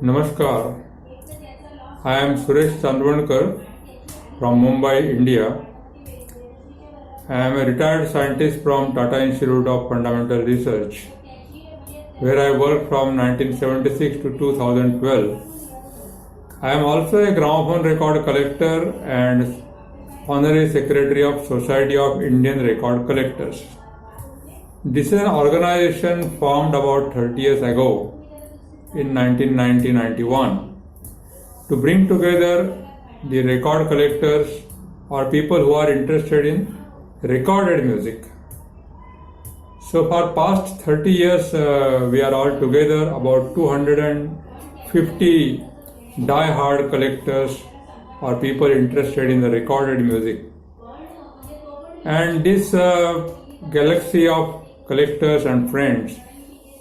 Namaskar. I am Suresh Chandravankar from Mumbai, India. I am a retired scientist from Tata Institute of Fundamental Research, where I worked from 1976 to 2012. I am also a gramophone record collector and honorary secretary of Society of Indian Record Collectors. This is an organization formed about 30 years ago in 1990-91 to bring together the record collectors or people who are interested in recorded music. So for past 30 years we are all together about 250 die-hard collectors or people interested in the recorded music. And this galaxy of collectors and friends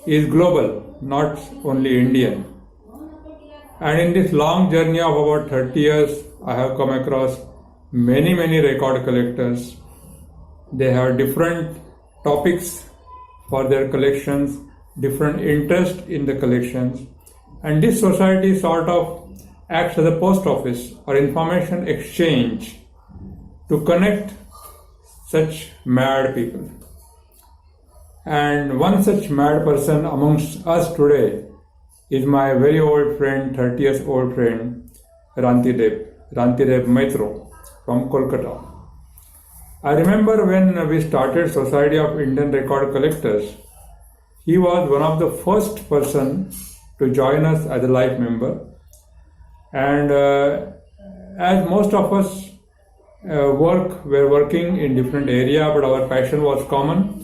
is global, not only Indian. And in this long journey of about 30 years, I have come across many record collectors. They have different topics for their collections, different interest in the collections. And this society sort of acts as a post office or information exchange to connect such mad people. And one such mad person amongst us today is my very old friend, 30 years old friend, Rantideb Maitra from Kolkata. I remember when we started Society of Indian Record Collectors, he was one of the first person to join us as a life member. And as most of us were working in different area, but our passion was common,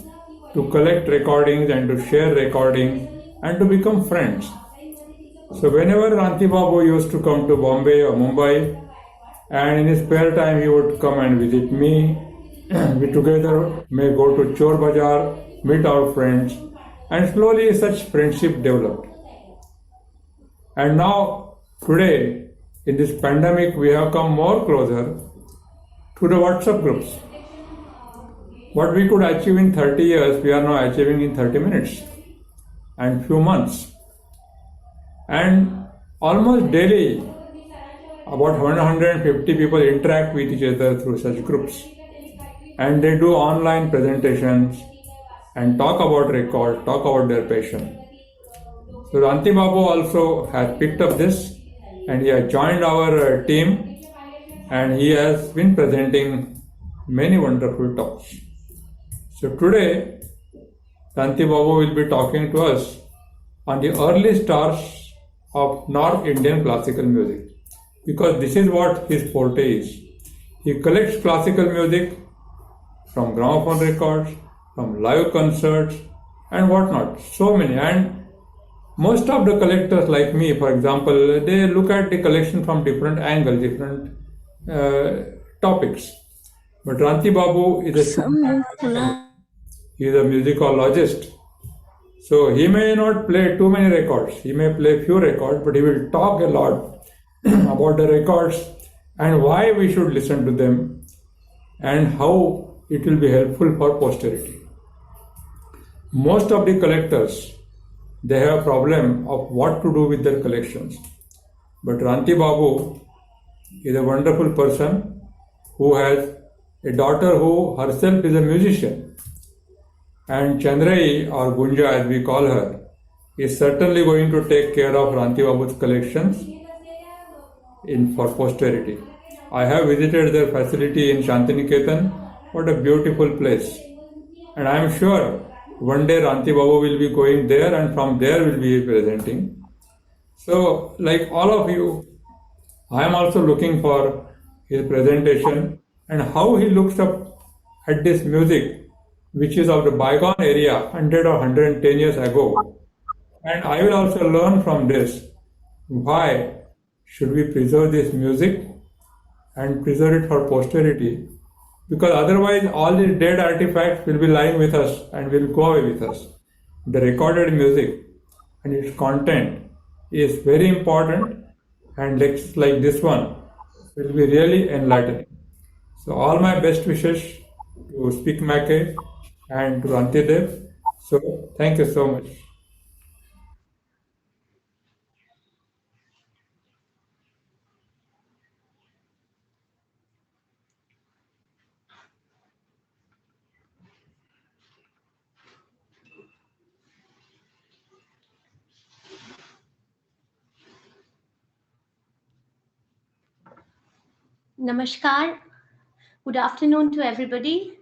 to collect recordings and to share recordings and to become friends. So whenever Ranti Babu used to come to Bombay or Mumbai, and in his spare time he would come and visit me, we together may go to Chor Bazaar, meet our friends, and slowly such friendship developed. And now today in this pandemic we have come more closer to the WhatsApp groups. What we could achieve in 30 years, we are now achieving in 30 minutes and few months. And almost daily, about 150 people interact with each other through such groups. And they do online presentations and talk about records, talk about their passion. So Ranti Babu also has picked up this and he has joined our team and he has been presenting many wonderful talks. So today, Ranti Babu will be talking to us on the early stars of North Indian classical music, because this is what his forte is. He collects classical music from gramophone records, from live concerts and whatnot, so many. And most of the collectors like me, for example, they look at the collection from different angles, different topics. But Ranti Babu is a musicologist. So he may not play too many records, he may play few records, but he will talk a lot about the records and why we should listen to them and how it will be helpful for posterity. Most of the collectors, they have a problem of what to do with their collections. But Ranti Babu is a wonderful person who has a daughter who herself is a musician. And Chandreyee, or Gunja as we call her, is certainly going to take care of Ranti Babu's collections for posterity. I have visited their facility in Shantiniketan. What a beautiful place. And I am sure one day Ranti Babu will be going there and from there will be presenting. So like all of you, I am also looking for his presentation and how he looks up at this music which is of the bygone area 100 or 110 years ago. And I will also learn from this why should we preserve this music and preserve it for posterity, because otherwise all these dead artifacts will be lying with us and will go away with us. The recorded music and its content is very important, and lectures like this one will be really enlightening. So all my best wishes to Speak Mackay and to Rantideb. So thank you so much. Namaskar. Good afternoon to everybody.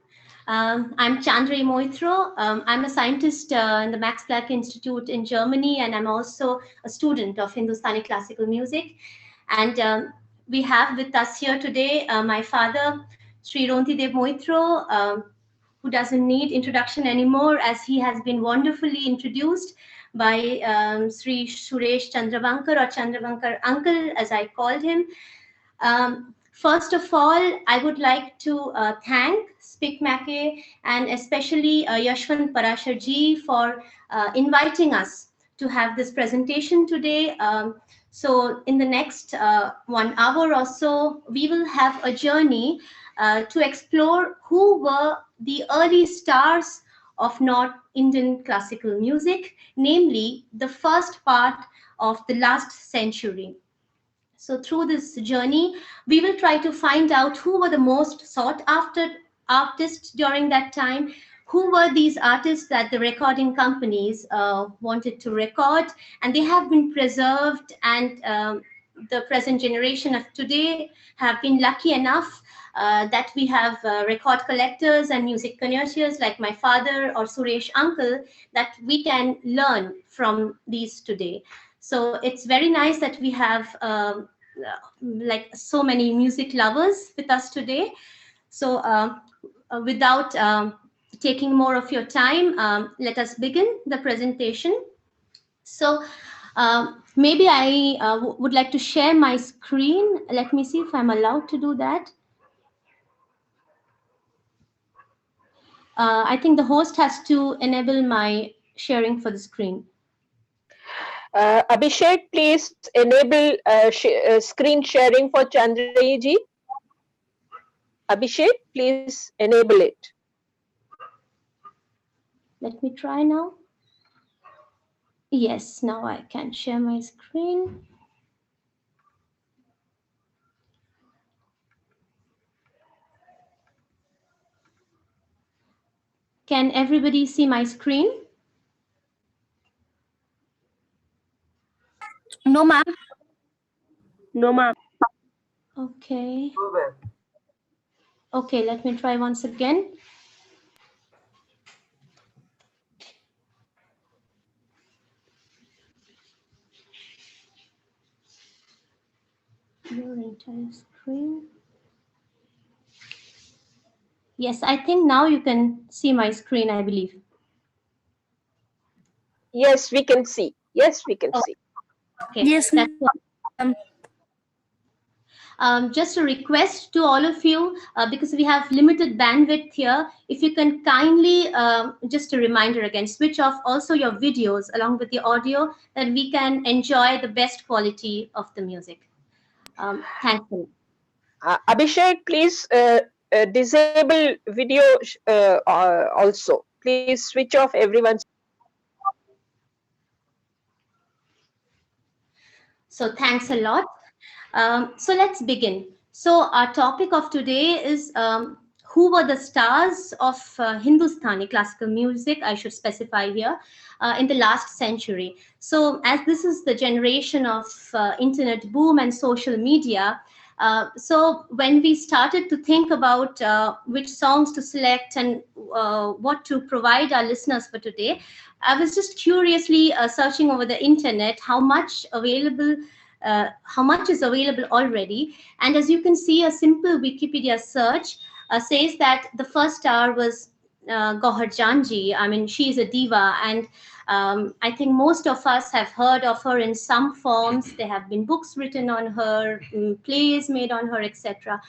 I'm Chandreyee Maitra. I'm a scientist in the Max Planck Institute in Germany, and I'm also a student of Hindustani classical music. And we have with us here today my father, Sri Rantideb Maitra, who doesn't need introduction anymore, as he has been wonderfully introduced by Sri Suresh Chandravankar, or Chandravankar Uncle, as I called him. First of all, I would like to thank Speak Mackey and especially Yashwant Parashar ji for inviting us to have this presentation today. So in the next 1 hour or so, we will have a journey to explore who were the early stars of North Indian classical music, namely the first part of the last century. So through this journey, we will try to find out who were the most sought after artists during that time, who were these artists that the recording companies wanted to record, and they have been preserved, and the present generation of today have been lucky enough that we have record collectors and music connoisseurs like my father or Suresh uncle that we can learn from these today. So it's very nice that we have like so many music lovers with us today. So without taking more of your time, let us begin the presentation. So maybe I would like to share my screen. Let me see if I'm allowed to do that. I think the host has to enable my sharing for the screen. Abhishek, please enable screen sharing for Chandreyee ji. Abhishek, please enable it. Let me try now. Yes, now I can share my screen. Can everybody see my screen? No, ma'am. No, ma'am. Okay. Okay, let me try once again. Your entire screen. Yes, I think now you can see my screen, I believe. Yes, we can see. Yes, we can see. Okay. Yes, That's ma'am. just a request to all of you, because we have limited bandwidth here, if you can kindly, just a reminder again, switch off also your videos along with the audio, that we can enjoy the best quality of the music. Thank you. Abhishek, please disable video also. Please switch off everyone's. So thanks a lot. So let's begin. So our topic of today is who were the stars of Hindustani classical music, I should specify here, in the last century. So as this is the generation of internet boom and social media, so when we started to think about which songs to select and what to provide our listeners for today, I was just curiously searching over the internet how much is available already. And as you can see, a simple Wikipedia search says that the first star was Gohar Janji. I mean, she is a diva, and I think most of us have heard of her in some forms. There have been books written on her, plays made on her, etc.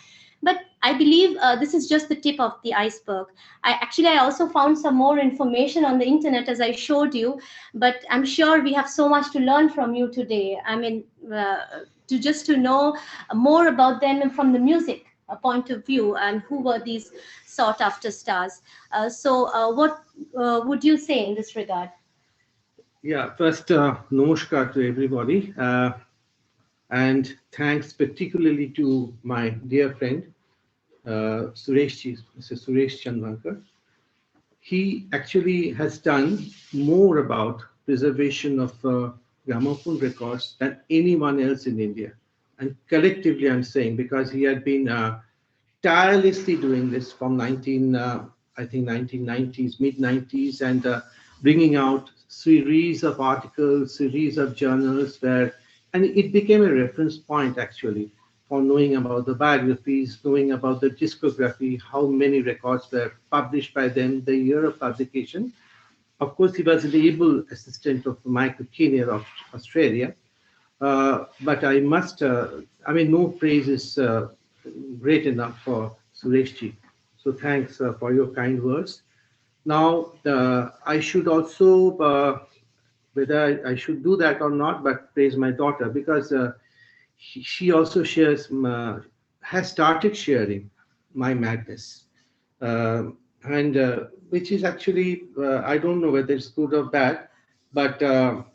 But I believe this is just the tip of the iceberg. I also found some more information on the internet, as I showed you, but I'm sure we have so much to learn from you today. I mean, to know more about them from the music point of view, and who were these sought after stars. So what would you say in this regard? Yeah, first, namaskar to everybody. And thanks particularly to my dear friend, Mr. Suresh Chandravankar. He actually has done more about preservation of gramophone records than anyone else in India. and collectively I'm saying, because he had been tirelessly doing this from 1990s, mid 90s, and bringing out series of articles, series of journals and it became a reference point actually for knowing about the biographies, knowing about the discography, how many records were published by them, the year of publication. Of course, he was an able assistant of Michael Kinnear of Australia. But I must, no praise is great enough for Sureshji. So thanks for your kind words. Now, I should also, whether I should do that or not, but praise my daughter, because she also has started sharing my madness. And which is actually, I don't know whether it's good or bad, but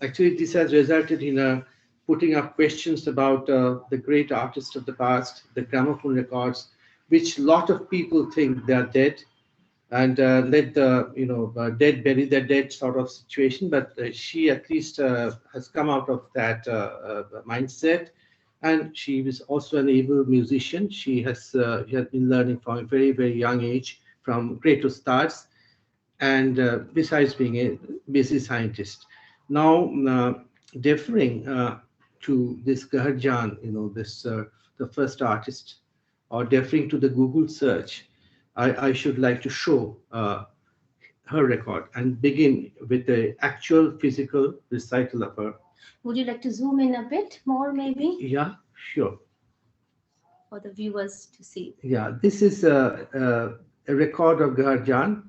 actually this has resulted in putting up questions about the great artists of the past, the gramophone records, which a lot of people think they are dead, and let the dead bury their dead sort of situation. But she at least has come out of that mindset, and she was also an able musician. She has been learning from a very, very young age from great stars, and besides being a busy scientist. Now, deferring to this Gaharjan, the first artist, or deferring to the Google search, I should like to show her record and begin with the actual physical recital of her. Would you like to zoom in a bit more, maybe, Yeah, sure. for the viewers to see? Yeah, this is a record of Gaharjan,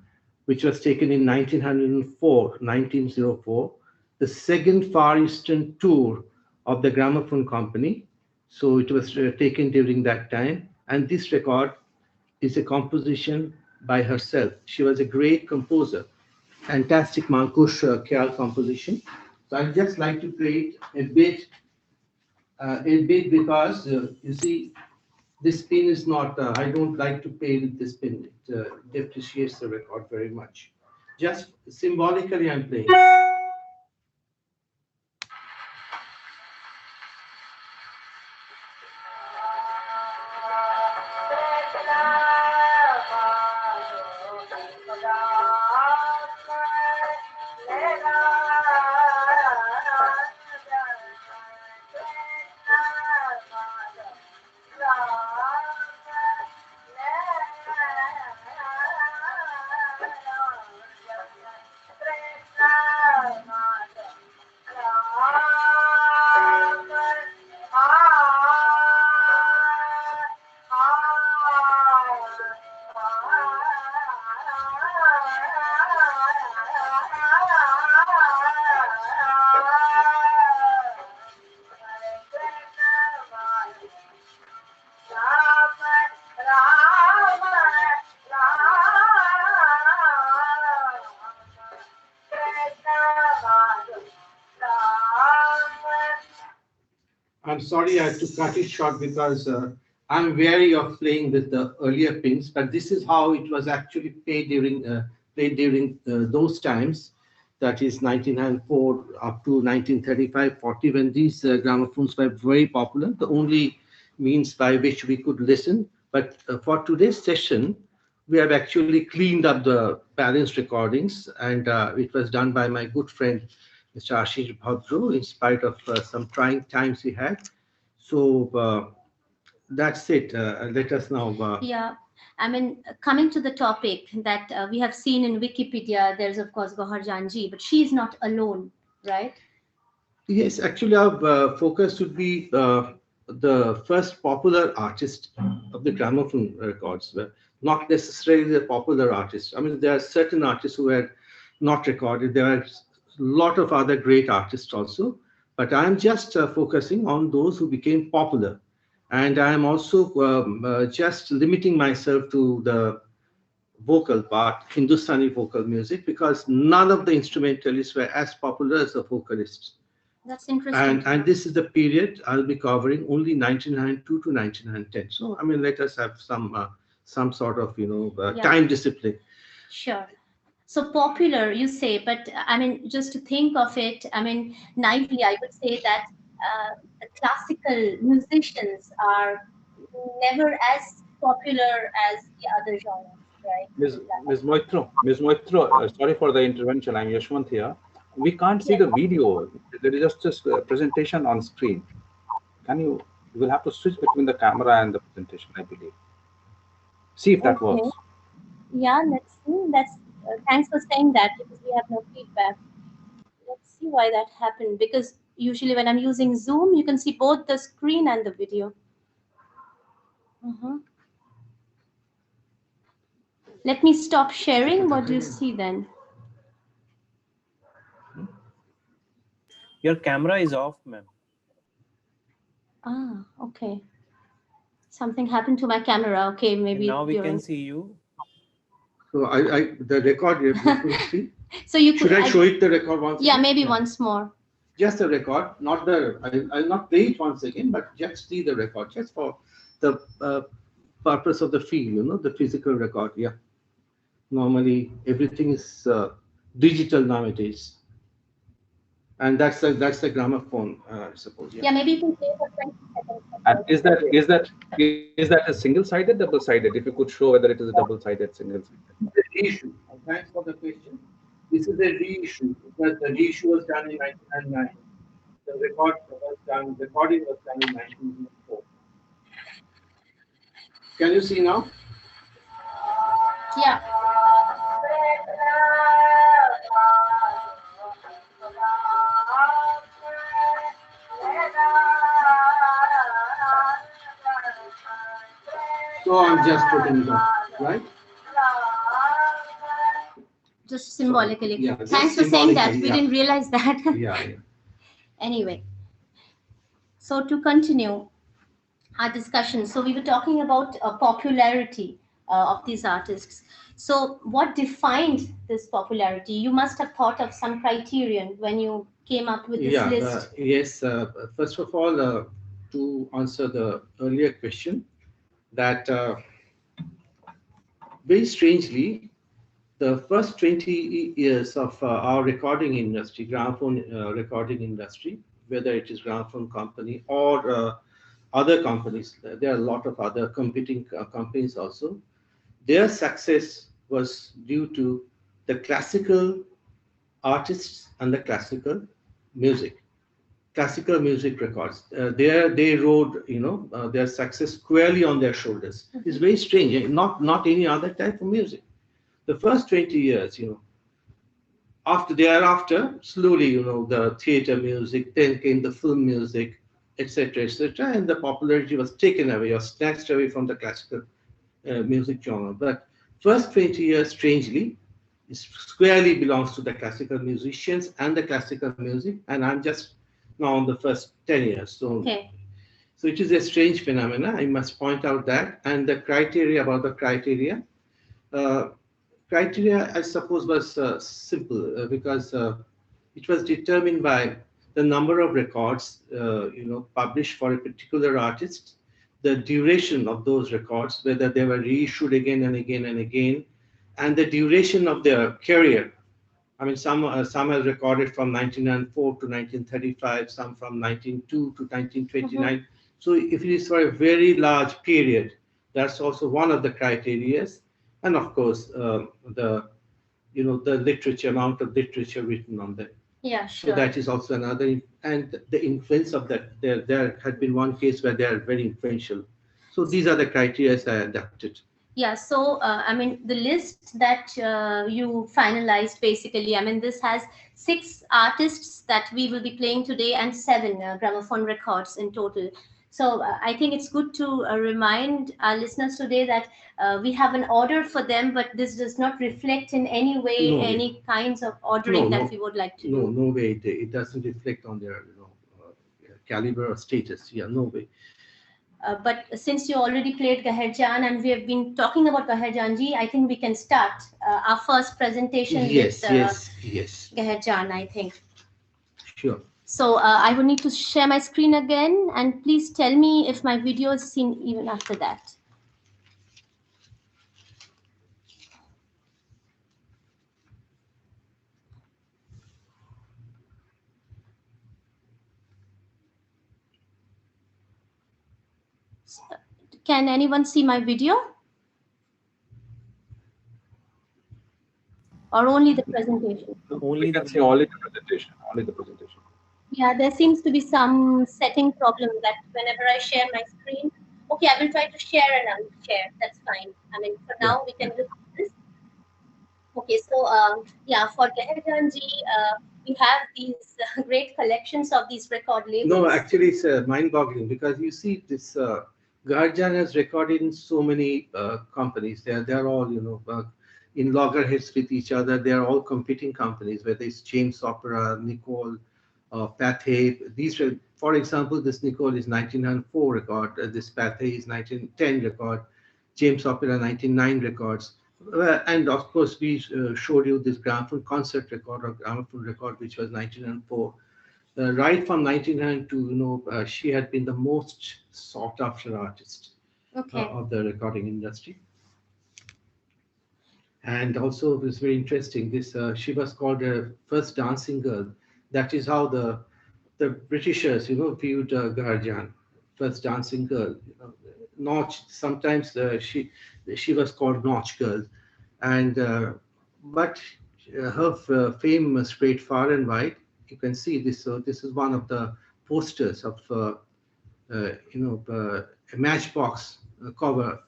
which was taken in 1904, the second Far Eastern tour of the Gramophone Company. So it was taken during that time. And this record is a composition by herself. She was a great composer, fantastic Mankush Khyal composition. So I'd just like to play it a bit because you see, this pin is not, I don't like to play with this pin. It depreciates the record very much. Just symbolically, I'm playing. I'm sorry I had to cut it short because I'm wary of playing with the earlier pins, but this is how it was actually played during those times, that is 1904 up to 1935-40, when these gramophones were very popular, the only means by which we could listen. But for today's session, we have actually cleaned up the balanced recordings, and it was done by my good friend, Mr. Ashish Bhadro, in spite of some trying times he had. So that's it. Let us now. Yeah, I mean, coming to the topic that we have seen in Wikipedia, there's of course Gaharjan ji, but she is not alone, right? Yes, actually our focus would be the first popular artist of the gramophone records, not necessarily the popular artist. I mean, there are certain artists who were not recorded. There are a lot of other great artists also, but I'm just focusing on those who became popular. And I'm also just limiting myself to the vocal part, Hindustani vocal music, because none of the instrumentalists were as popular as the vocalists. That's interesting. And this is the period I'll be covering, only 1992 to 1910. So, I mean, let us have some sort of, time discipline. Sure. So popular, you say, but I mean, just to think of it, I mean, naively, I would say that classical musicians are never as popular as the other genres, right? Ms. Moitro, sorry for the intervention. I'm Yashwant here. We can't see Yes. the video. There is just a presentation on screen. You will have to switch between the camera and the presentation, I believe. See if that Okay. works. Yeah, let's see. Thanks for saying that because we have no feedback. Let's see why that happened. Because usually when I'm using Zoom, you can see both the screen and the video. Mhm. Let me stop sharing. What do you see then? Your camera is off, ma'am. Ah, okay. Something happened to my camera. Okay, And maybe now we during. can see you. So the record you could see. So you Should could. I show it the record once? Yeah, again? maybe once more. Just the record, not the. I'll not play it once again, but just see the record, just for the purpose of the feel, the physical record. Yeah. Normally, everything is digital nowadays, and that's the gramophone, I suppose. Yeah, maybe you can play for 20 seconds. And is that a single-sided, double-sided? If you could show whether it is a double-sided, single-sided. The reissue. Thanks for the question. This is a reissue because the reissue was done in 1999. The recording was done in 1904. Can you see now? Yeah. So I'm just putting it on, right? Just symbolically. Yeah, just Thanks for saying that. symbolically, We yeah. didn't realize that. Yeah. Anyway, so to continue our discussion, so we were talking about popularity of these artists. So what defined this popularity? You must have thought of some criterion when you came up with this list. Yes. First of all, to answer the earlier question, that very strangely, the first 20 years of our recording industry, gramophone recording industry, whether it is gramophone company or other companies, there are a lot of other competing companies also. Their success was due to the classical artists and the classical music records. They rode, their success squarely on their shoulders. It's very strange. Not any other type of music. The first 20 years, thereafter, slowly, the theater music, then came the film music, etc., and the popularity was taken away or snatched away from the classical music genre. But first 20 years, strangely, squarely belongs to the classical musicians and the classical music, and I'm just now on the first 10 years. So, Okay. so it is a strange phenomena. I must point out that, and the criteria about the criteria. Criteria, I suppose, was simple because it was determined by the number of records, published for a particular artist, the duration of those records, whether they were reissued again and again and again, and the duration of their career. I mean, some are recorded from 1904 to 1935, some from 1902 to 1929. So if it is for a very large period, that's also one of the criteria. And of course, the literature, amount of literature written on them. Yeah, sure. So that is also another, and the influence of that. There had been one case where they are very influential. So these are the criteria I adapted. Yeah, so I mean, the list that you finalized basically, I mean, this has 6 artists that we will be playing today and 7 gramophone records in total. So I think it's good to remind our listeners today that we have an order for them, but this does not reflect in any way No way. any kinds of ordering that we would like to do. No way. It doesn't reflect on their caliber or status. Yeah, no way. But since you already played Gaherjan and we have been talking about Gaherjan ji, I think we can start our first presentation with Yes. Gaherjan, I think. Sure. So I would need to share my screen again, and please tell me if my video is seen even after that. Can anyone see my video? Or only the presentation? We can see only the presentation. Only the presentation. Yeah, there seems to be some setting problem that whenever I share my screen, okay, I will try to share and unshare. That's fine. I mean, for now, we can do this. Okay, so yeah, for Gaharjanji, we have these great collections of these record labels. No, actually, it's mind-boggling because you see this Gaharjan has recorded in so many companies. They're all in loggerheads with each other. They're all competing companies, whether it's James Opera, Nicole, Pathé. These are, for example, this Nicole is 1904 record. This Pathé is 1910 record. James Opera 1909 records. And of course, we showed you this gramophone concert record or gramophone record, which was 1904. Right from 1992, she had been the most sought after artist of the recording industry. And also, it was very interesting. This she was called a first dancing girl. That is how the Britishers, viewed Gaharjan, first dancing girl. Nautch. Sometimes she was called Nautch girl, and but her fame spread far and wide. You can see this. This is one of the posters of a matchbox cover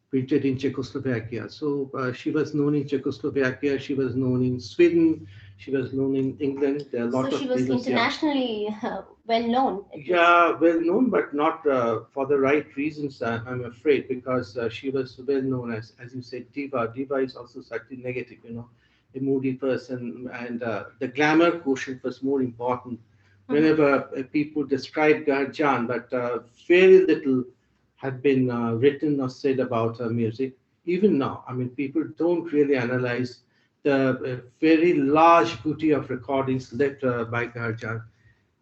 printed in Czechoslovakia. So she was known in Czechoslovakia. She was known in Sweden. She was known in England. There are a lot so she was internationally well known. Yeah, well known, but not for the right reasons. I'm afraid, because she was well known as you said, diva. Diva is also slightly negative, a moody person, and the glamour quotient was more important. Whenever people describe Gaharjan, but very little had been written or said about her music. Even now, I mean, people don't really analyze the very large booty of recordings left by Gaharjan.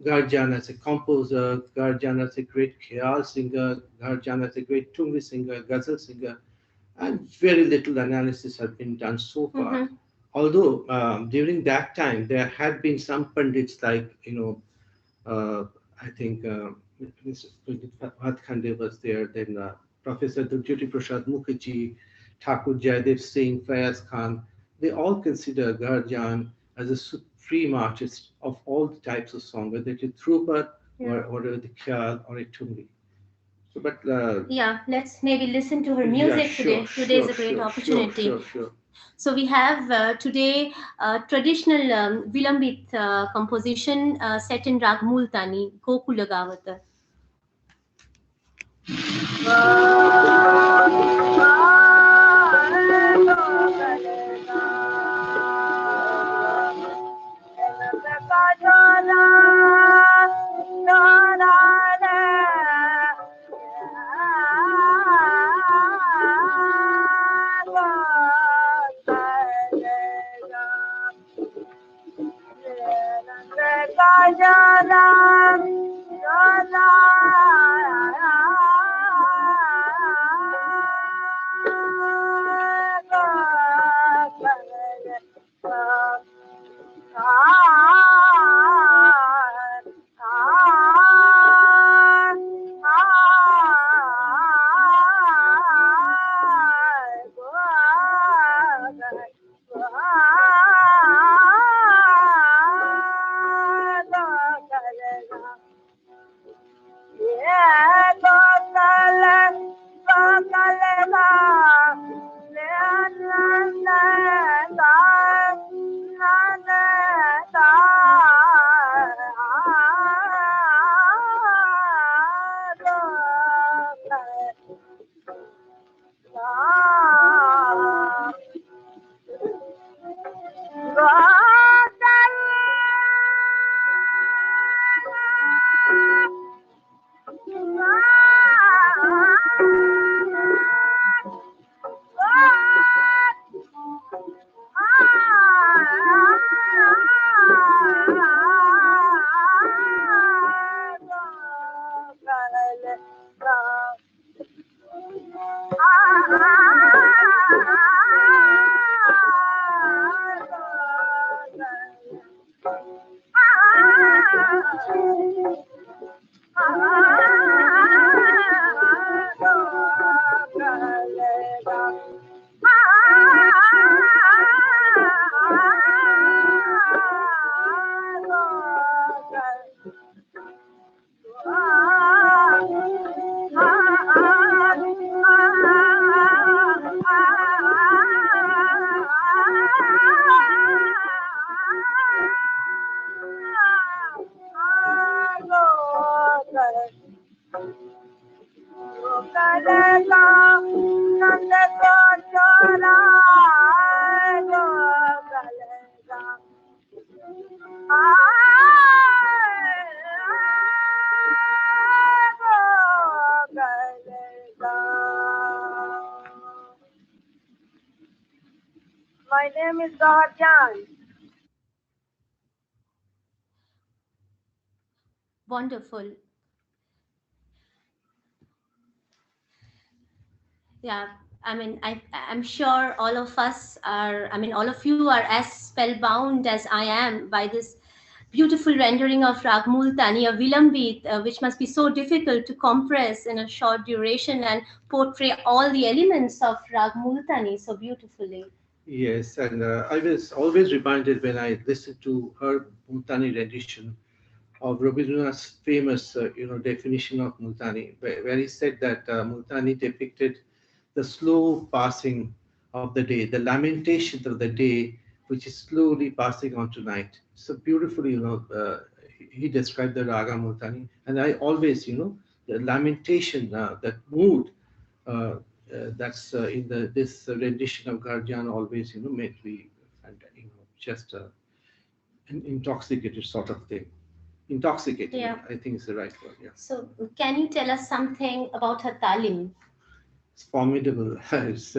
Gaharjan as a composer, Gaharjan as a great khayal singer, Gaharjan as a great Tungri singer, ghazal singer, and very little analysis has been done so far. Although during that time there had been some pundits like I think Mr. Bhat Khande was there, then Professor Jyoti Prasad Mukherjee, Thakur Jaidev Singh, Fayaz Khan. They all consider Gaharjan as a supreme artist of all the types of song, whether it's a Dhrupat or the Khyal or a Tungri. So, but yeah, let's maybe listen to her music today. Today is a great opportunity. Sure. So we have today traditional Vilambit composition set in Rag Multani, Gokula Gavata. My name is Gajan. Wonderful. Yeah, I'm sure all of us are, all of you are as spellbound as I am by this beautiful rendering of Rag Multani, a Vilambit, which must be so difficult to compress in a short duration and portray all the elements of Rag Multani so beautifully. Yes, and I was always reminded when I listened to her Multani rendition of Rabindranath's famous, definition of Multani, where he said that Multani depicted the slow passing of the day, the lamentation of the day, which is slowly passing on to night. So beautifully, he described the Raga Multani, and I always, the lamentation, that mood, that's in this rendition of Garjan always, made me, and just an intoxicated sort of thing. Intoxicating, Yeah. I think is the right word. Yeah. So, can you tell us something about her talim? It's formidable. It's,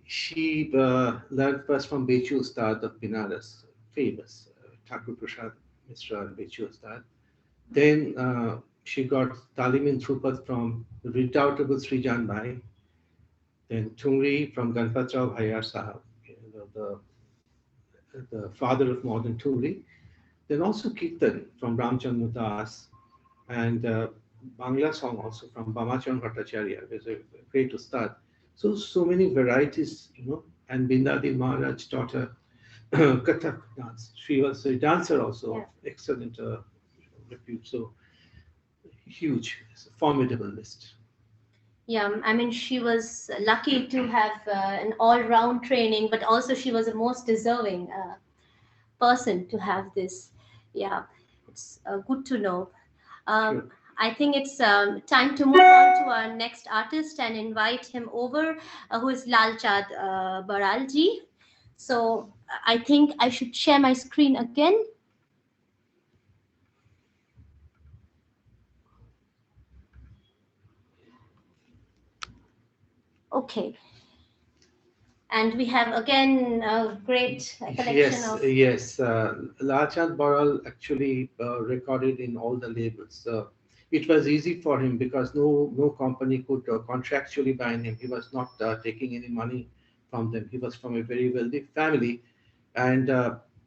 she learned first from Bechu Ustad of Binaras, famous Thakur Prasad Mishra and Bechu Ustad. Then she got talim in Thrupat from the redoubtable Sri Janbai. Then Tungri from Ganpatrao Bhayar Sahab, the father of modern Tungri. Then also Kirtan from Ramchandra Das, and Bangla song also from Bamachan Bhattacharya, was a great ustad. So many varieties, and Bindadi Maharaj taught her Kathak dance. She was a dancer also, of excellent repute. So huge, it's a formidable list. Yeah, she was lucky to have an all-round training, but also she was a most deserving person to have this. Yeah, it's good to know. Sure. I think it's time to move on to our next artist and invite him over, who is Lalchand Baralji. So I think I should share my screen again. Okay. And we have again a great collection of... Yes. Lalchand Baral actually recorded in all the labels. It was easy for him because no company could contractually bind him. He was not taking any money from them. He was from a very wealthy family. And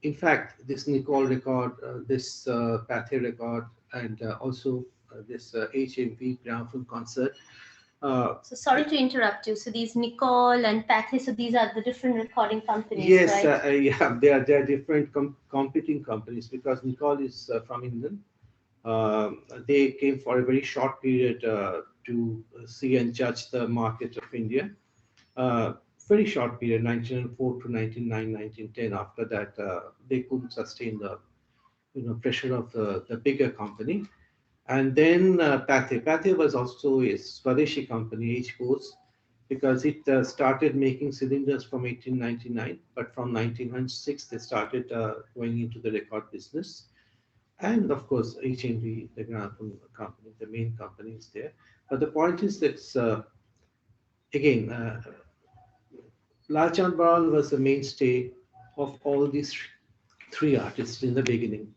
in fact, this Nicole record, this Pathé record, and also this HMV Gramophone concert. So sorry to interrupt you. So these Nicole and Pathé, so these are the different recording companies, Yes, right? yeah, they are different competing companies because Nicole is from England. They came for a very short period to see and judge the market of India. Very short period, 1904 to 1909, 1910. After that, they couldn't sustain the pressure of the bigger company. And then Pathé was also a Swadeshi company, H-Bose, because it started making cylinders from 1899, but from 1906 they started going into the record business. And of course, HMV, the gramophone company, the main company is there. But the point is that, again, Lalchand Baral was the mainstay of all these three artists in the beginning.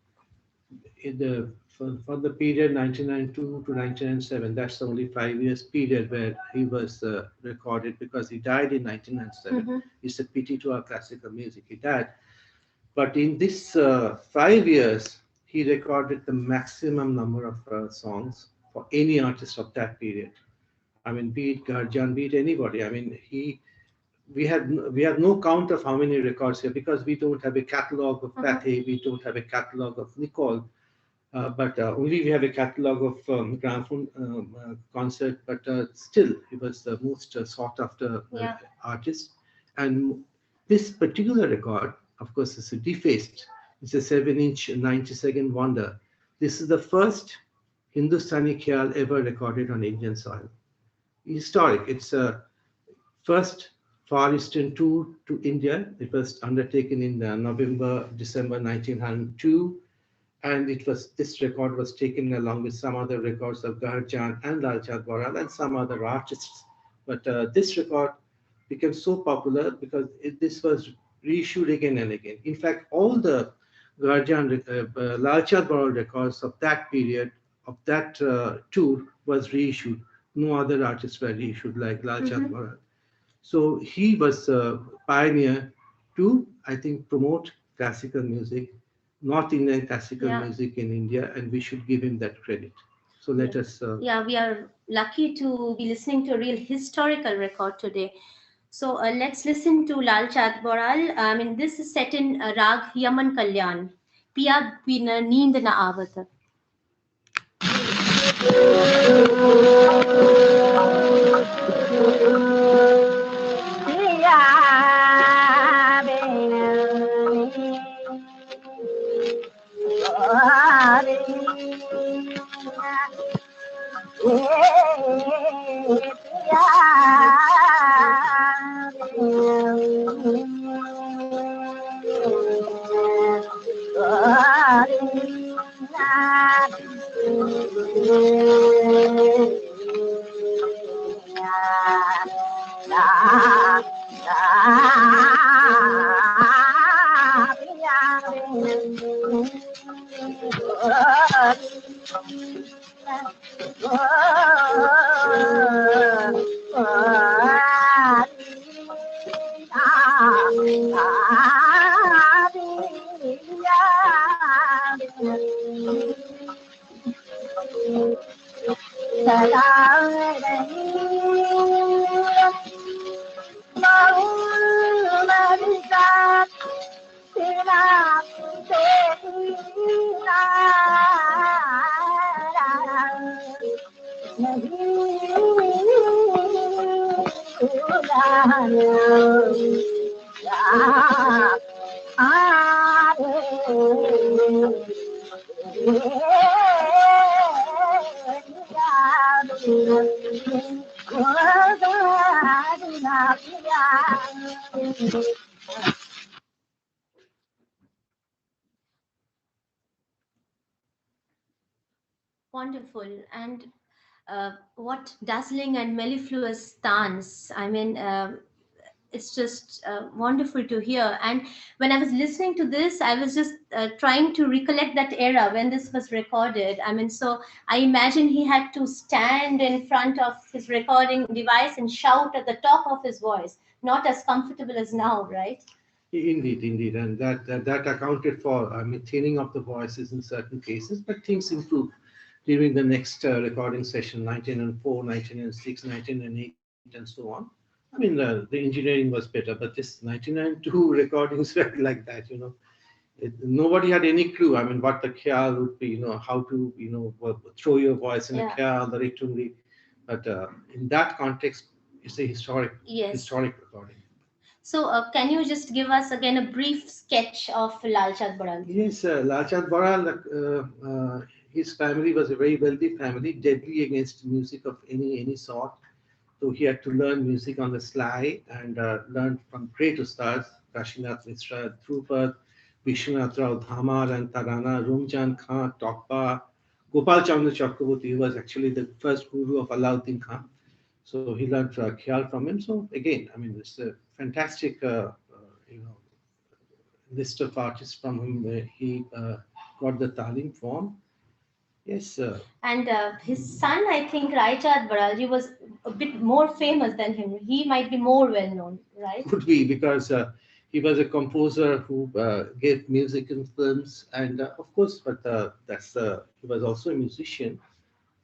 For the period 1992 to 1997, that's the only 5 years period where he was recorded because he died in 1997. Mm-hmm. It's a pity to our classical music, he died. But in this 5 years, he recorded the maximum number of songs for any artist of that period. Be it Garjan, be it anybody. We have no count of how many records here because we don't have a catalog of Pathé, we don't have a catalog of Nicole. But only we have a catalog of gramophone concert, but still he was the most sought after artist. And this particular record, of course, is a defaced. It's a 7-inch 90-second wonder. This is the first Hindustani Khyal ever recorded on Indian soil. historic. It's a first Far Eastern tour to India. It was undertaken in December 1902, and this record was taken along with some other records of Garjan and Lalchand Baral and some other artists. But this record became so popular because this was reissued again and again. In fact, all the Lalchand Baral records of that period, of that tour, was reissued. No other artists were reissued like Lalchand Baral. So he was a pioneer to, I think, promote classical music, North Indian classical music in India, and we should give him that credit. So let us. Yeah, we are lucky to be listening to a real historical record today. So let's listen to Lal Chand Baral. I mean, this is set in Rag Yaman Kalyan. Piya Bina Neend Na Avat. Wonderful. And what dazzling and mellifluous stance. I mean, it's just wonderful to hear. And when I was listening to this, I was just trying to recollect that era when this was recorded. I mean, so I imagine he had to stand in front of his recording device and shout at the top of his voice, not as comfortable as now, right? Indeed, and that accounted for thinning of the voices in certain cases, but things improved during the next recording session, 1904, 1906, 1908, and so on. I mean, the engineering was better, but this 1992 recordings were like that, nobody had any clue. I mean, what the khyal would be, how to, throw your voice in a khyal, the ritundi. But in that context, it's a historic recording. So can you just give us again a brief sketch of Lal Chand Baral? Yes, Lal Chand Baral, his family was a very wealthy family, deadly against music of any sort. So he had to learn music on the sly and learn from great ustads, Kashinath Mishra, Dhruvad, Vishwanath Rao Dhamar and Tarana, Rumjan Khan, Tokpa, Gopal Chandra Chakraborty was actually the first guru of Alauddin Khan. So he learned khyal from him. So again, I mean, it's a fantastic, list of artists from whom he got the talim from. Yes. And his son, I think, Rai Chand Baral, was a bit more famous than him. He might be more well known, right? Could be, because he was a composer who gave music in films, and of course, but he was also a musician,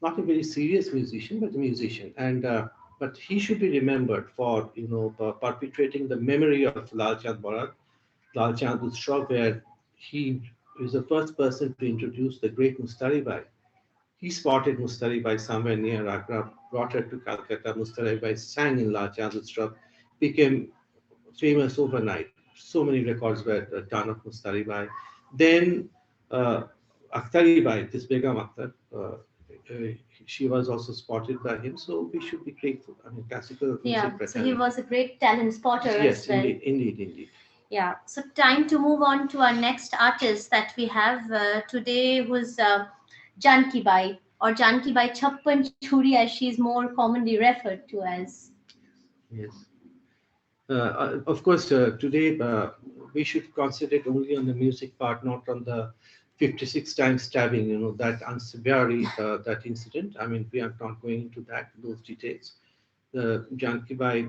not a very serious musician, but a musician, and but he should be remembered for perpetuating the memory of Lal Chand Baral, Lal Chand Utsav, where he is the first person to introduce the great Mustari Bai. He spotted Mustari Bai somewhere near Agra, brought her to Calcutta. Mustari Bai sang in Lal Chand Utsav, became famous overnight. So many records were done of Mustari Bai. Then Akhtari Bai, this Begum Akhtar, she was also spotted by him. So we should be grateful. I mean, classical Yeah, music. so he was a great talent spotter Yes, as well. indeed. Yeah, so time to move on to our next artist that we have today, who's Janki Bai, or Janki Bai Chappan Churi, as she is more commonly referred to as. Yes. Of course, today we should concentrate only on the music part, not on the 56 times stabbing, that unsavory, that incident. I mean, we are not going into those details. Janki Bai,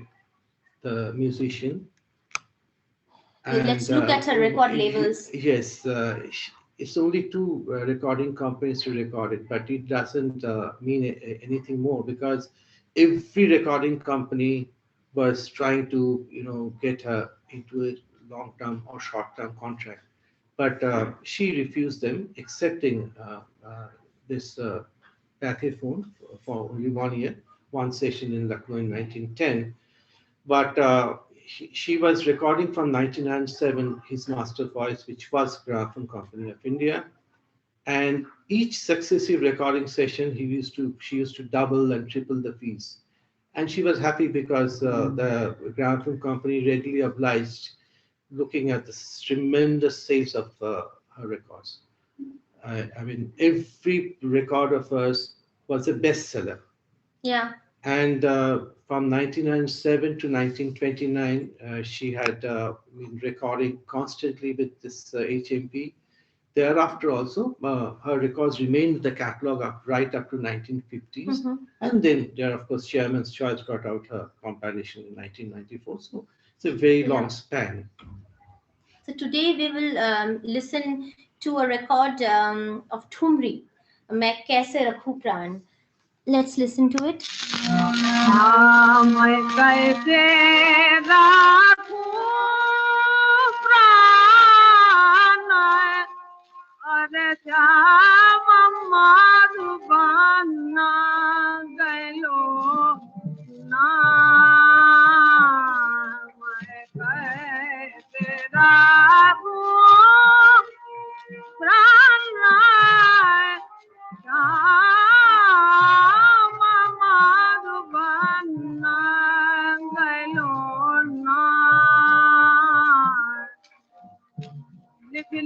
the musician. Let's look at her record labels. Yes, it's only two recording companies to record it, but it doesn't mean anything more, because every recording company was trying to, get her into a long-term or short-term contract, but she refused them, accepting this Pathaphone for only 1 year, one session in Lucknow in 1910. But she was recording from 1997 his master voice, which was Gramophone Company of India, and each successive recording session she used to double and triple the fees, and she was happy because the Gramophone Company readily obliged, looking at the tremendous sales of her records. I mean, every record of hers was a bestseller. Yeah. And from 1997 to 1929, she had been recording constantly with this HMP. Thereafter also, her records remained in the catalog right up to 1950s. And then there, of course, Chairman's Choice got out her compilation in 1994. So it's a very long span. So today we will listen to a record of Thumri, Main Kaise Rakhu Pran. Let's listen to it.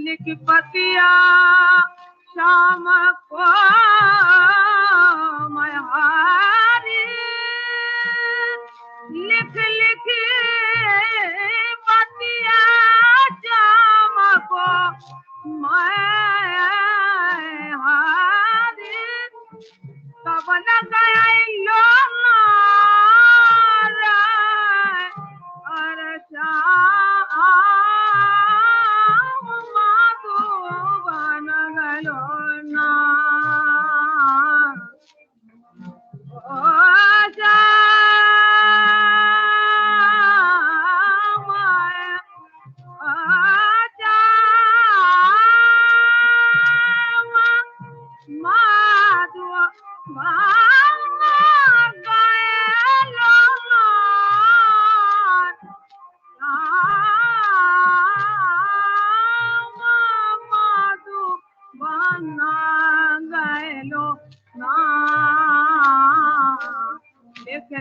लिख पतिया शाम को मैं हारी लिख पतिया शाम को मैं हारी कब लगा लो अरे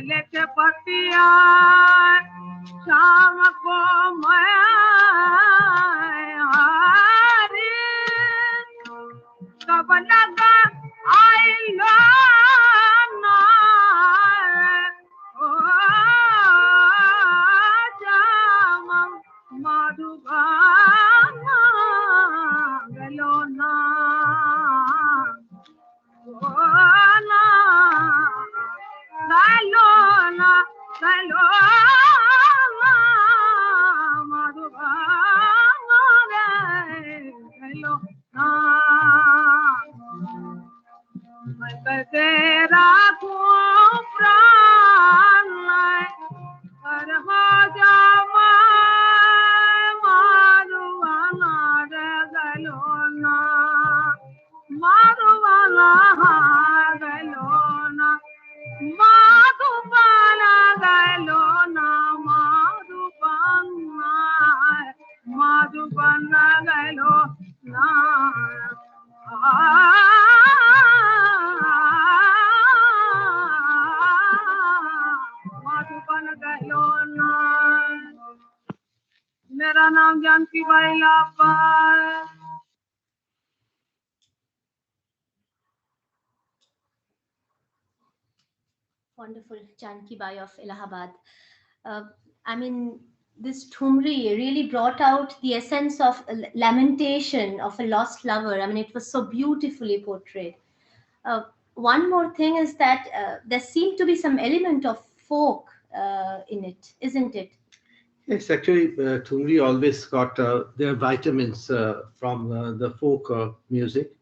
लेके पतिया शाम को मैं हारी कब लगा आई लो मधुबाना गलो ना तेरा को प्राण कर हो जा मारुवाना रे गलो ना मारुवाना गलो ना माधुबाना गलो ना माधुबाना गलो ना Janki Baila Par. Wonderful, Janki Bai of Allahabad. I mean, this Thumri really brought out the essence of lamentation of a lost lover. I mean, it was so beautifully portrayed. One more thing is that there seemed to be some element of folk in it, isn't it? Yes, actually, Thumri always got their vitamins from the folk music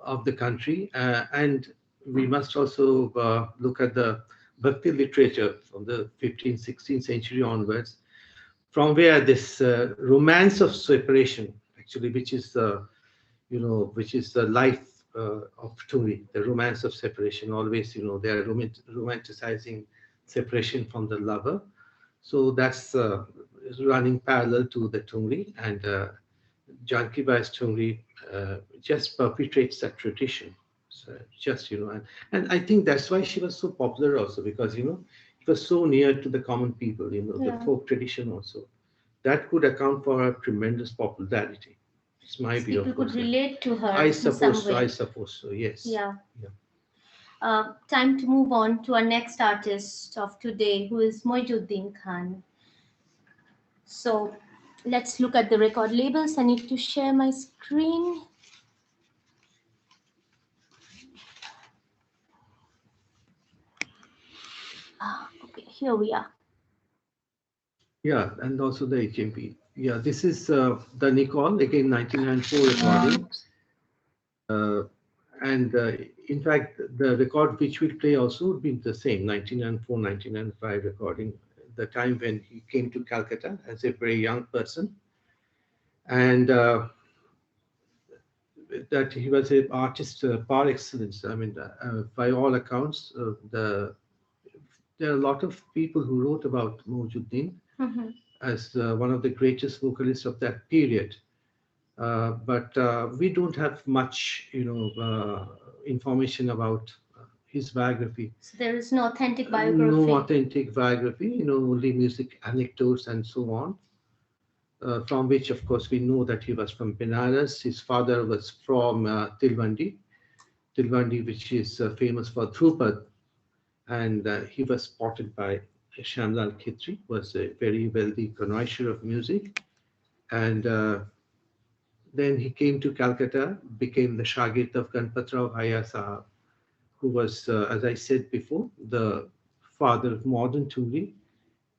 of the country. And we must also look at the Bhakti literature from the 15th, 16th century onwards, from where this romance of separation, actually, which is which is the life of Thumri, the romance of separation. Always, they are romanticizing separation from the lover. So that's running parallel to the Thumri, and Janki Bai's Thumri just perpetuates that tradition. So just, and I think that's why she was so popular also, because, it was so near to the common people, the folk tradition also. That could account for her tremendous popularity. It's my view. People could relate to her I in suppose some way. I suppose so, yes. Yeah. Yeah. Time to move on to our next artist of today, who is Moinuddin Khan. So let's look at the record labels. I need to share my screen. Okay, here we are. Yeah, and also the HMP. Yeah, this is the Nicole, again, 1994 recording. And in fact, the record which we'll play also would be the same, 1994, 1995 recording, the time when he came to Calcutta as a very young person. And that he was an artist par excellence. I mean, by all accounts, there are a lot of people who wrote about Moinuddin as one of the greatest vocalists of that period. But we don't have much, information about his biography. So there is no authentic biography. No authentic biography, only music anecdotes and so on. From which, of course, we know that he was from Benares. His father was from Tilwandi, which is famous for Dhrupad. And he was spotted by Shyamlal Khetri, was a very wealthy connoisseur of music. And then he came to Calcutta, became the Shagird of Ganpatrao Bhaiya Sahab, who was, as I said before, the father of modern Thumri.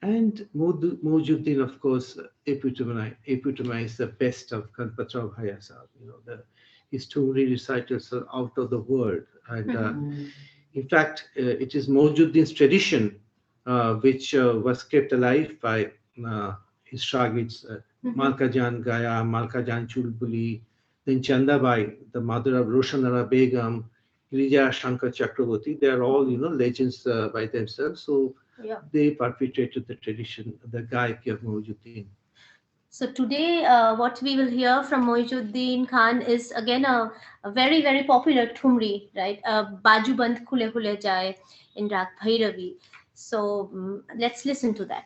And Moinuddin, of course, epitomized the best of Ganpatrao Bhaiya Sahab. His Thumri recitals are out of the world. And in fact, it is Moinuddin's tradition, which was kept alive by his Shagirds, Malka Jan Gaya, Malka Jan Chulbuli, then Chandabai, the mother of Roshanara Begum, Girija Shankar Chakraborty. They are all, legends by themselves. So they perpetuated the tradition, the Gayaki of Moinuddin. So today, what we will hear from Moinuddin Khan is again a very, very popular Thumri, right? Baju Band Khule Khule Jaye in Rag Bhairavi. So let's listen to that.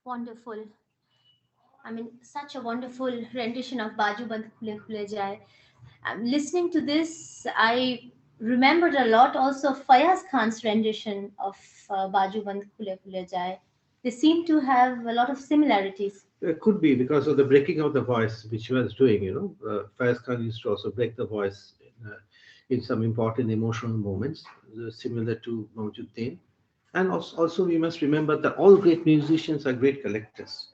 Wonderful. I mean, such a wonderful rendition of Baju Band Khule Khule Jaye. Listening to this, I remembered a lot also of Fayaz Khan's rendition of Baju Band Khule Khule Jaye. They seem to have a lot of similarities. It could be because of the breaking of the voice, which she was doing, Faiz Khan used to also break the voice in some important emotional moments, similar to Mawjuddin. And also, we must remember that all great musicians are great collectors.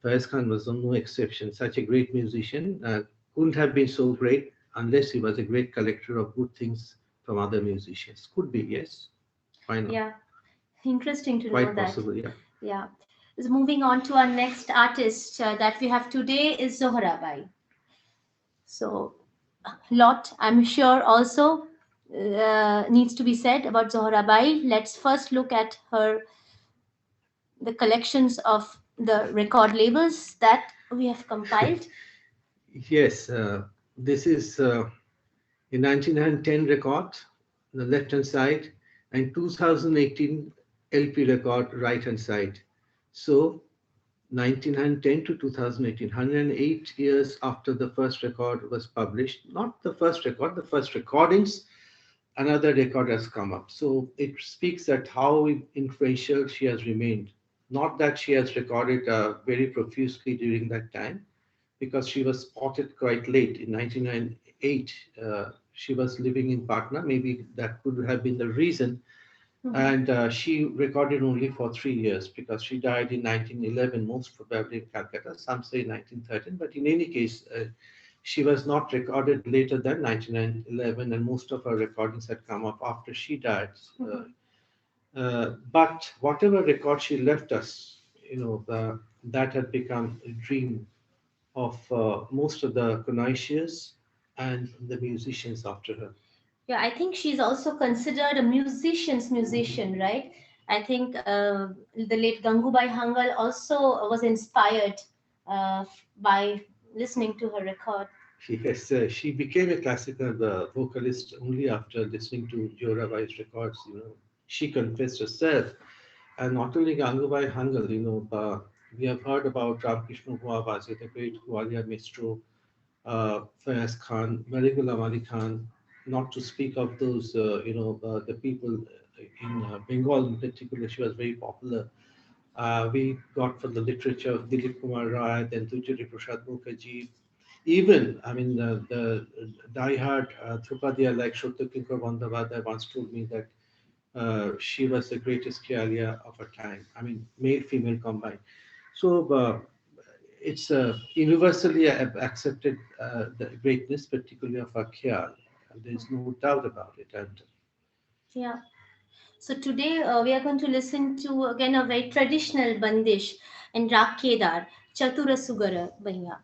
Faiz Khan was no exception. Such a great musician couldn't have been so great unless he was a great collector of good things from other musicians. Could be, yes. Why not? Yeah, interesting to Quite know that. possible, yeah. Yeah. So moving on to our next artist that we have today is Zohrabai. So, a lot, I'm sure, also needs to be said about Zohrabai. Let's first look at the collections of the record labels that we have compiled. Yes, this is a 1910 record, the left-hand side, and 2018 LP record, right-hand side. So 1910 to 2018, 108 years after the first record was published. Not the first record, the first recordings, another record has come up. So it speaks that how influential she has remained. Not that she has recorded very profusely during that time, because she was spotted quite late in 1998. She was living in Patna. Maybe that could have been the reason. And she recorded only for 3 years because she died in 1911, most probably in Calcutta. Some say 1913, but in any case, she was not recorded later than 1911, and most of her recordings had come up after she died. But whatever record she left us, that had become a dream of most of the connoisseurs and the musicians after her. Yeah, I think she's also considered a musician's musician, right? I think the late Gangubai Hangal also was inspired by listening to her record. Yes, she became a classical vocalist only after listening to Zorabai's records. She confessed herself, and not only Gangubai Hangal. We have heard about Ramkrishna Guwabazhe, the great Gwalior maestro, Fayaz Khan, Marigul Ali Khan, not to speak of those, the people in Bengal in particular. She was very popular. We got from the literature of Dilip Kumar Rai, then Tujari Prasad Mukherjee. Even, the diehard Drupadia like Shotrukinkar Bandhavadhyay once told me that she was the greatest Khyaliya of her time. Male, female combined. So it's universally accepted the greatness, particularly of her Khyal. There is no doubt about it. Yeah. So today we are going to listen to again a very traditional bandish in Rag Kedar, Chatura Sugara Bhaiya.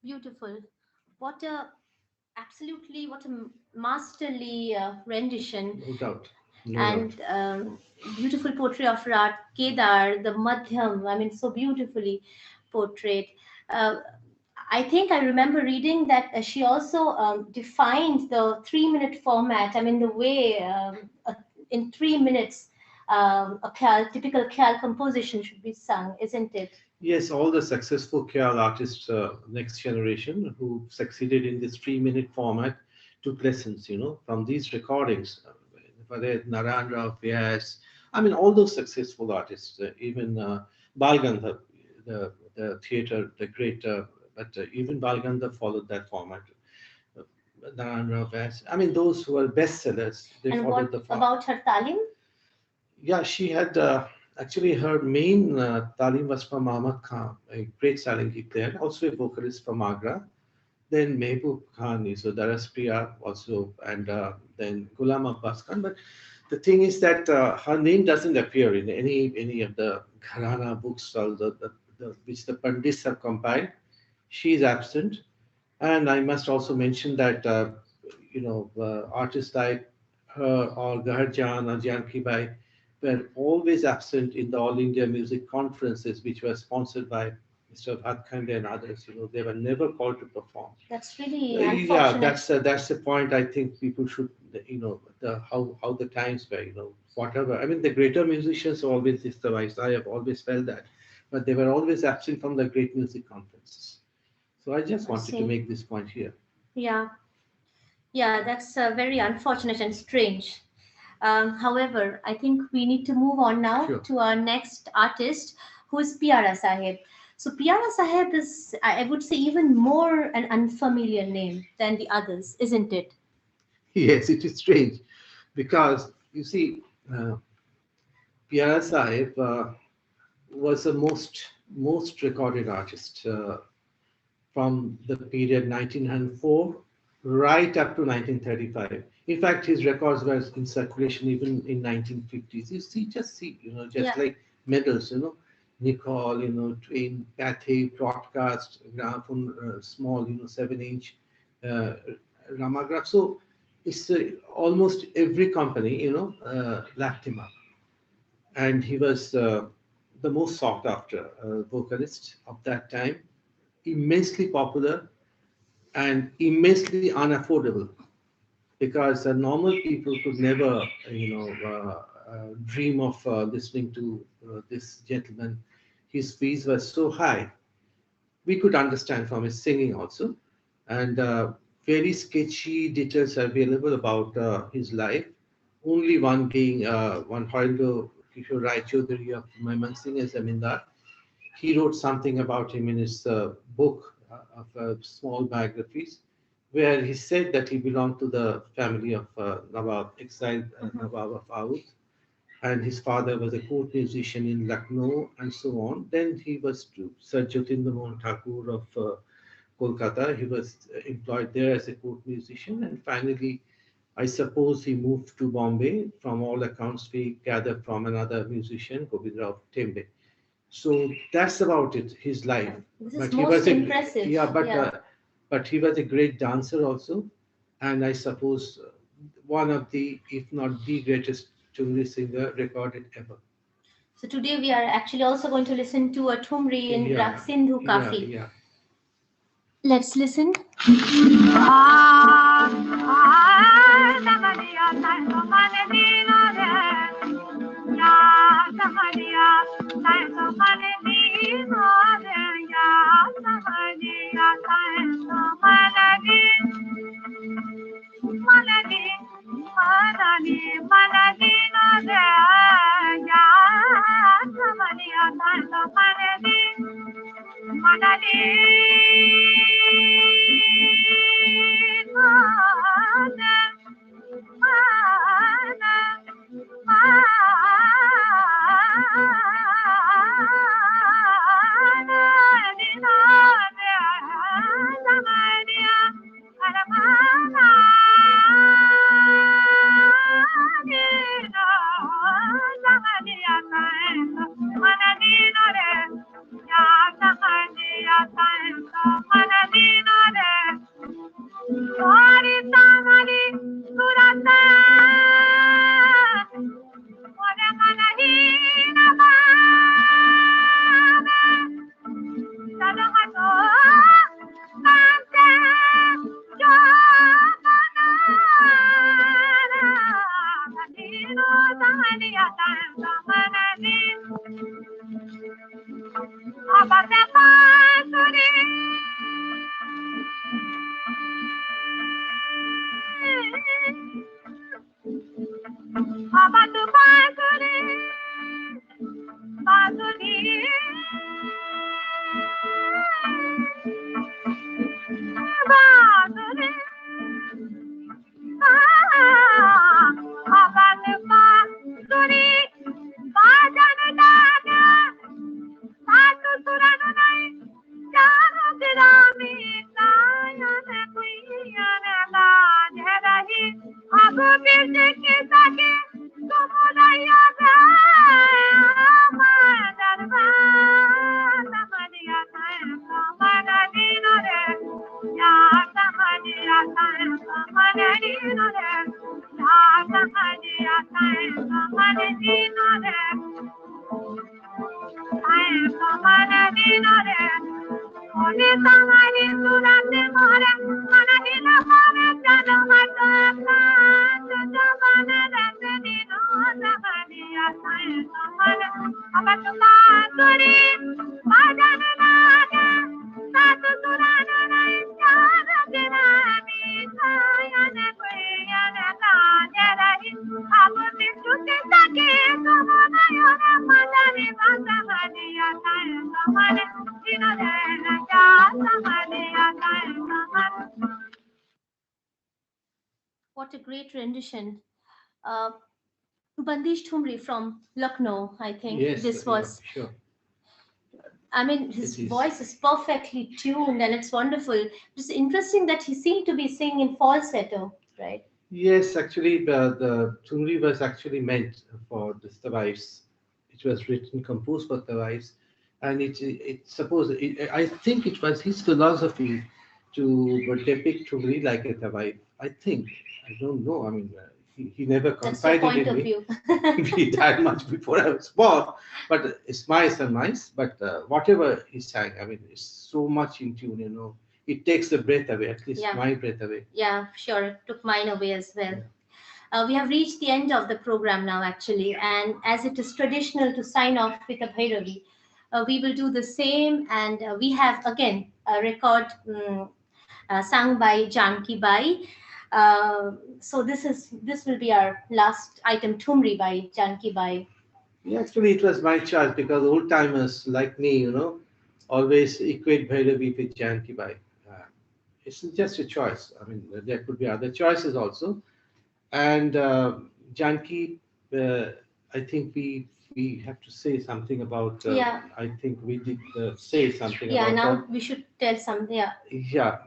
Beautiful. What a absolutely what a masterly rendition. No doubt. No And doubt. beautiful poetry of Rat Kedar, the Madhyam. I mean, so beautifully portrayed. Uh, I think I remember reading that she also defined the 3-minute format. I mean, the way in 3 minutes a typical Khyal composition should be sung, isn't it? Yes, all the successful Khyal artists, next generation, who succeeded in this 3-minute format, took lessons, from these recordings. Whether Narayan Rao Vyas, I mean, all those successful artists, even Balgandha, the theater, the great, but even Balgandha followed that format. Narayan Rao Vyas, I mean, those who are bestsellers, they And followed what the format. about her talim? Yeah, she had actually her main talim was from Ahmad Khan, a great Sarangi player, also a vocalist from Agra. Then Mehboob Khan is a Daraspriya also, and then Ghulam Abbas Khan. But the thing is that her name doesn't appear in any of the Gharana books or which the Pandits have compiled. She is absent, and I must also mention that artists like her or Gaharjan or Janki Bai were always absent in the All India Music Conferences, which were sponsored by Mr. Bhatkhande and others. They were never called to perform. That's really Yeah, unfortunate. that's the point. I think people should, how the times were, whatever. I mean, the greater musicians always discovered. I have always felt that, but they were always absent from the great music conferences. So I just I wanted to see. make this point here. Yeah. Yeah, that's very unfortunate and strange. However, I think we need to move on now Sure. to our next artist, who is Piara Sahib. So Piara Sahib is, I would say, even more an unfamiliar name than the others, isn't it? Yes, it is strange because you see, Piara Sahib was the most recorded artist from the period 1904 right up to 1935. In fact, his records were in circulation even in 1950s. You see, just Yeah. like medals, Nicole, Twain, Pathé, broadcast, gramophone, small, 7-inch, uh, Ramagraph. So it's almost every company, lapped him up. And he was the most sought after vocalist of that time, immensely popular and immensely unaffordable because normal people could never, dream of listening to this gentleman. His fees were so high. We could understand from his singing also, and very sketchy details are available about his life. Only one being one Harindo Kishore Rai Chaudhary of Maiman Singh as Zamindar. He wrote something about him in his book of small biographies, where he said that he belonged to the family of Nawab, exiled Nawab of Oudh, and his father was a court musician in Lucknow, and so on. Then he was to Sir Jyotinder Mohan Thakur of Kolkata. He was employed there as a court musician, and finally, I suppose he moved to Bombay. From all accounts, we gather from another musician, Govindrao Tembe. So that's about it, his life. This is But he most was a impressive. yeah, but Yeah. but he was a great dancer also, and I suppose one of the, if not the greatest Chungri singer recorded ever. So today we are actually also going to listen to a Thumri in Yeah, Rag Sindhu yeah, Kafi. yeah. Let's listen. great rendition. Bandish Thumri from Lucknow, I think Yes, this was. sure. I mean, his It is. voice is perfectly tuned and it's wonderful. It's interesting that he seemed to be singing in falsetto, right? Yes, actually, the Tungri was actually meant for the Tawais. It was written, composed for Tawais, and I think it was his philosophy to depict Tungri like a Tawai. I think, I don't know. I mean, he never That's your confided point in of me. view. He died much before I was born, but it's my surmise. But whatever he sang, I mean, it's so much in tune, you know. It takes the breath away, at least Yeah. my breath away. Yeah, sure. It took mine away as well. We have reached the end of the program now, actually. And as it is traditional to sign off with a Bhairavi, we will do the same. And we have, again, a record sung by Janki Bai. So this will be our last item, Thumri by Janki Bai. Yeah, actually, it was my choice because old timers like me, you know, always equate Bhairavi with Janki Bai. It's just a choice. I mean, there could be other choices also. And Janki, I think we have to say something about. Yeah. I think we did say something Yeah, about now her. we should tell something. Yeah. Yeah,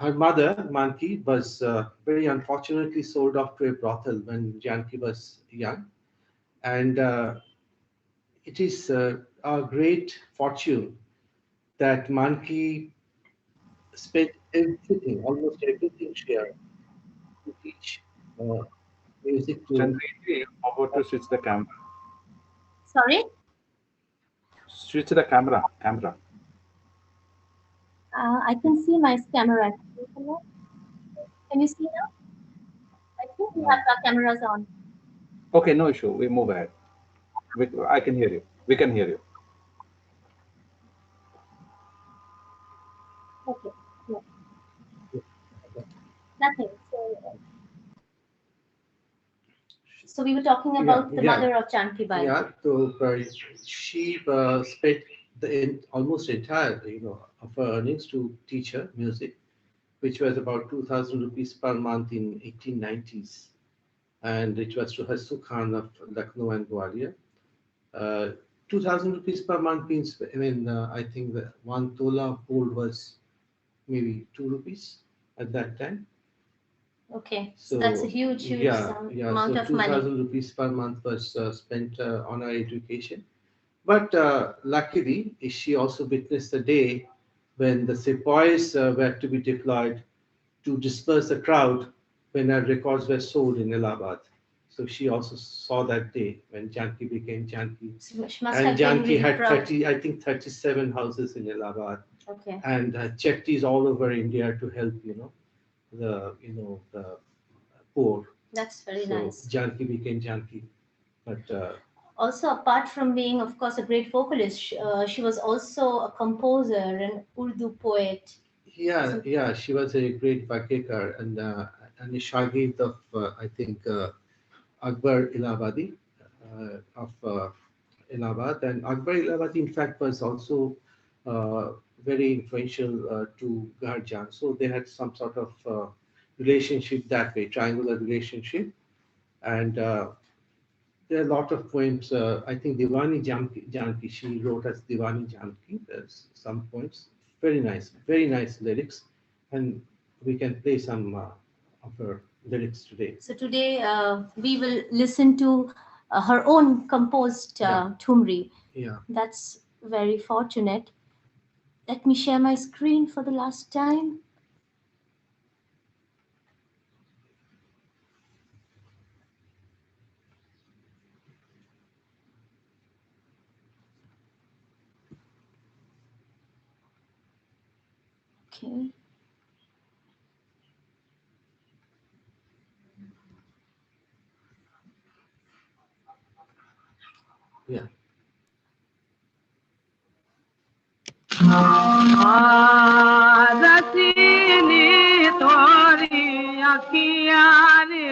her mother, Manki, was very unfortunately sold off to a brothel when Janki was young. And it is our great fortune that Manki spent everything, almost everything she earned to teach music to. Chandreyee, how about to switch the camera? Sorry? Switch the camera. I can see my camera. Can you see now? I think we have our cameras on. Okay, no issue. We move ahead. I can hear you. We can hear you. Okay. Yeah. Nothing. So we were talking about the mother of Janki Bai. Yeah, so she spent almost entire, you know, of her earnings to teach her music, which was about 2,000 rupees per month in 1890s, and it was to Hasu Khan of Lucknow and Gwalior. 2,000 rupees per month means, I mean, I think the one tola of gold was maybe 2 rupees at that time. Okay, so that's a huge amount so of money. 2,000 rupees per month was spent on her education. But luckily, she also witnessed the day when the sepoys were to be deployed to disperse the crowd when her records were sold in Allahabad. So she also saw that day when Janki became Janki. So she must And have been Janki really had proud. 37 houses in Allahabad, Okay. and chettis all over India to help, the poor. That's very So nice. Janki became Janki, but Also, apart from being, of course, a great vocalist, she was also a composer, an Urdu poet. yeah, she was a great vakekar and a shagird of I think Akbar Ilhabadi of Allahabad, and Akbar Ilhabadi in fact was also very influential to Garjan. So they had some sort of relationship that way, triangular relationship, and there are a lot of poems. I think Diwani Janki, she wrote as Diwani Janki. There's some poems. Very nice lyrics. And we can play some of her lyrics today. So today we will listen to her own composed Thumri. Yeah. That's very fortunate. Let me share my screen for the last time. Okay. Yeah. रसीली तोरी अखियाँ रे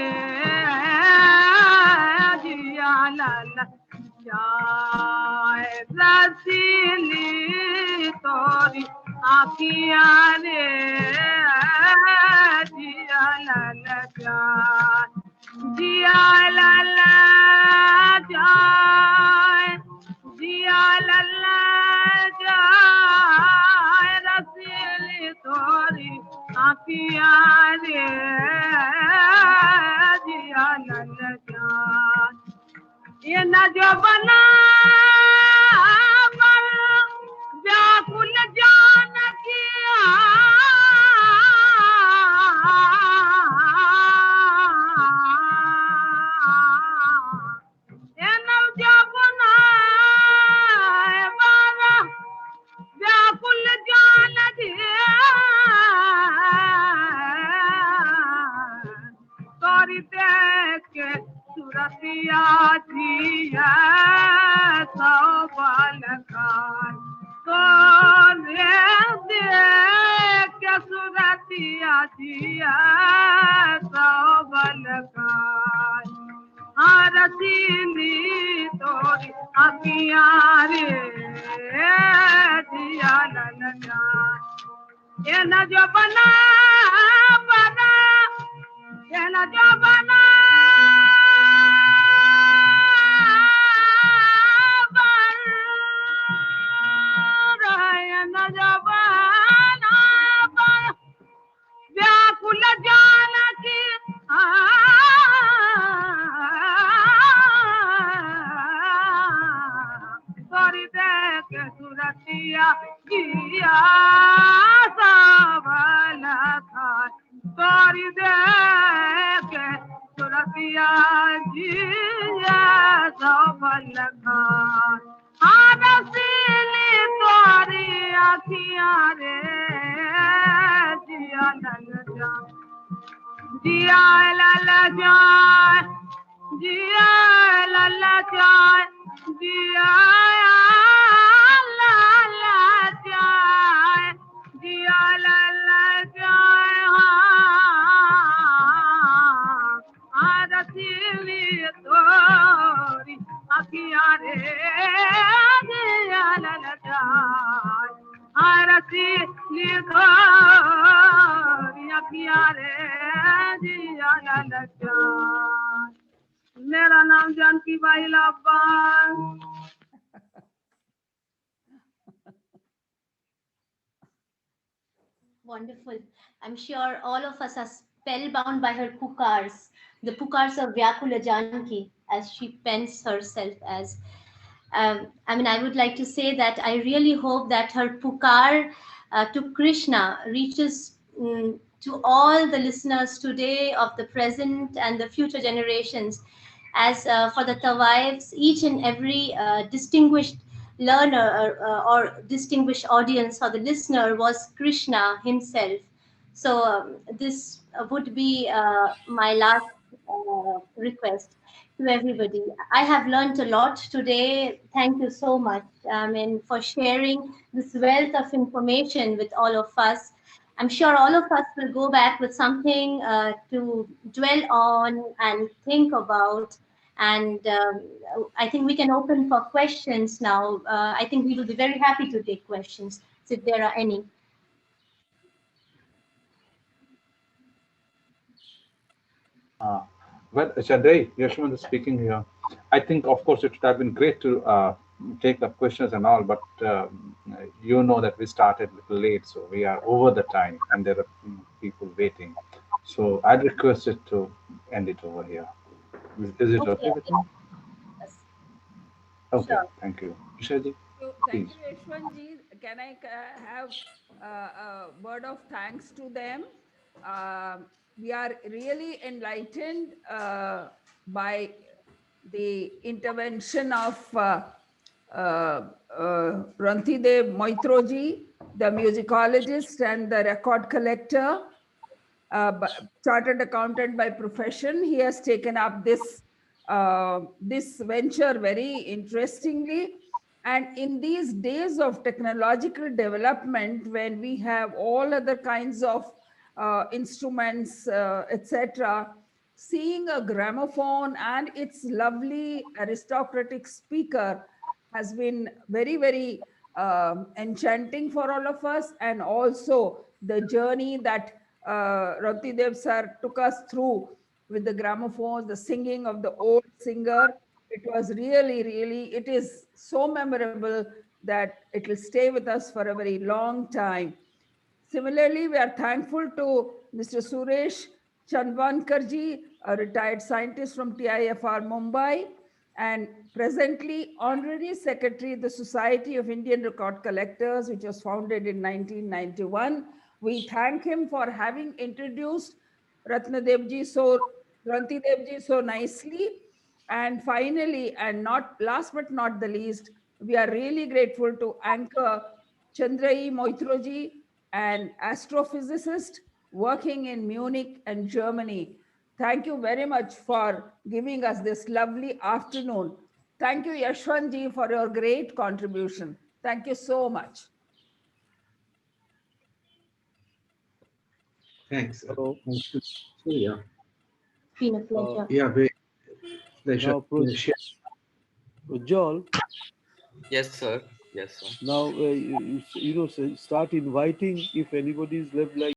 जिया लाल जाए रसीली तोरी आखियां रे जिया लाल जाय जिया लाल जाय जिया लाल जाय रसीली तोरी आखियां रे जिया लाल जाय ये न जो बना व्याकुल जान किया ये न जो बना व्याकुल जान किया तोरी देख के सुरतिया जिया सो बालकाय तोरे देख के सुरतिया जिया सो बालकाय रसीली तोरी अखियां रे जिया लाल जाय ये न जो बना ये न जो बना ये न जो बना व्याकुल जान की तोरी देख सुरतिया जिया सबल खाय तोरी देख सुरतिया जिया सबल खाय रसीली तोरी अखियां रे जिया लाल जाय जिया लाल जाय जिया लाल जाय जिया लाल जाय जिया लाल जाय रसीली तोरी अखियां रे जिया लाल जाय रसीली तोरी अखियां रे जिया लाल जाय मेरा नाम जानकी बाई लाबा Wonderful. I'm sure all of us are spellbound by her pukars, the pukars of Vyakula Janki, as she pens herself as. I mean, I would like to say that I really hope that her pukar to Krishna reaches to all the listeners today, of the present and the future generations. As for the Tawaives, each and every distinguished learner or distinguished audience or the listener was Krishna himself. So this would be my last request to everybody. I have learned a lot today. Thank you so much, for sharing this wealth of information with all of us. I'm sure all of us will go back with something to dwell on and think about. And I think we can open for questions now. I think we will be very happy to take questions if there are any. Well, Chandreyee, Yashwant is speaking here. I think, of course, it would have been great to take up questions and all, but you know that we started a little late, so we are over the time, and there are people waiting. So I'd request it to end it over here. Is it okay with you? Yes. Okay, Sure. thank you. Ishaji, Thank please. you, Yashwantji. Can I have a word of thanks to them? We are really enlightened by the intervention of Rantideb Maitra, the musicologist and the record collector, chartered accountant by profession. He has taken up this this venture very interestingly. And in these days of technological development, when we have all other kinds of instruments, etc., seeing a gramophone and its lovely aristocratic speaker has been very, very enchanting for all of us, and also the journey that Rantideb sir took us through with the gramophones, the singing of the old singer. It was really, really, it is so memorable that it will stay with us for a very long time. Similarly, we are thankful to Mr. Suresh Chandravankar ji, a retired scientist from TIFR Mumbai, and presently honorary secretary of the Society of Indian Record Collectors, which was founded in 1991. We thank him for having introduced Rantideb ji so nicely. And finally, and not last but not the least, we are really grateful to anchor Chandreyee Maitra ji, an astrophysicist working in Munich and Germany. Thank you very much for giving us this lovely afternoon. Thank you, Yashwant ji, for your great contribution. Thank you so much. Thanks. Hello. Thank you. So, yeah. It's been a pleasure. Yeah, very pleasure. Now, Ujjwal, Yes, sir. Yes, sir. now start inviting if anybody is left like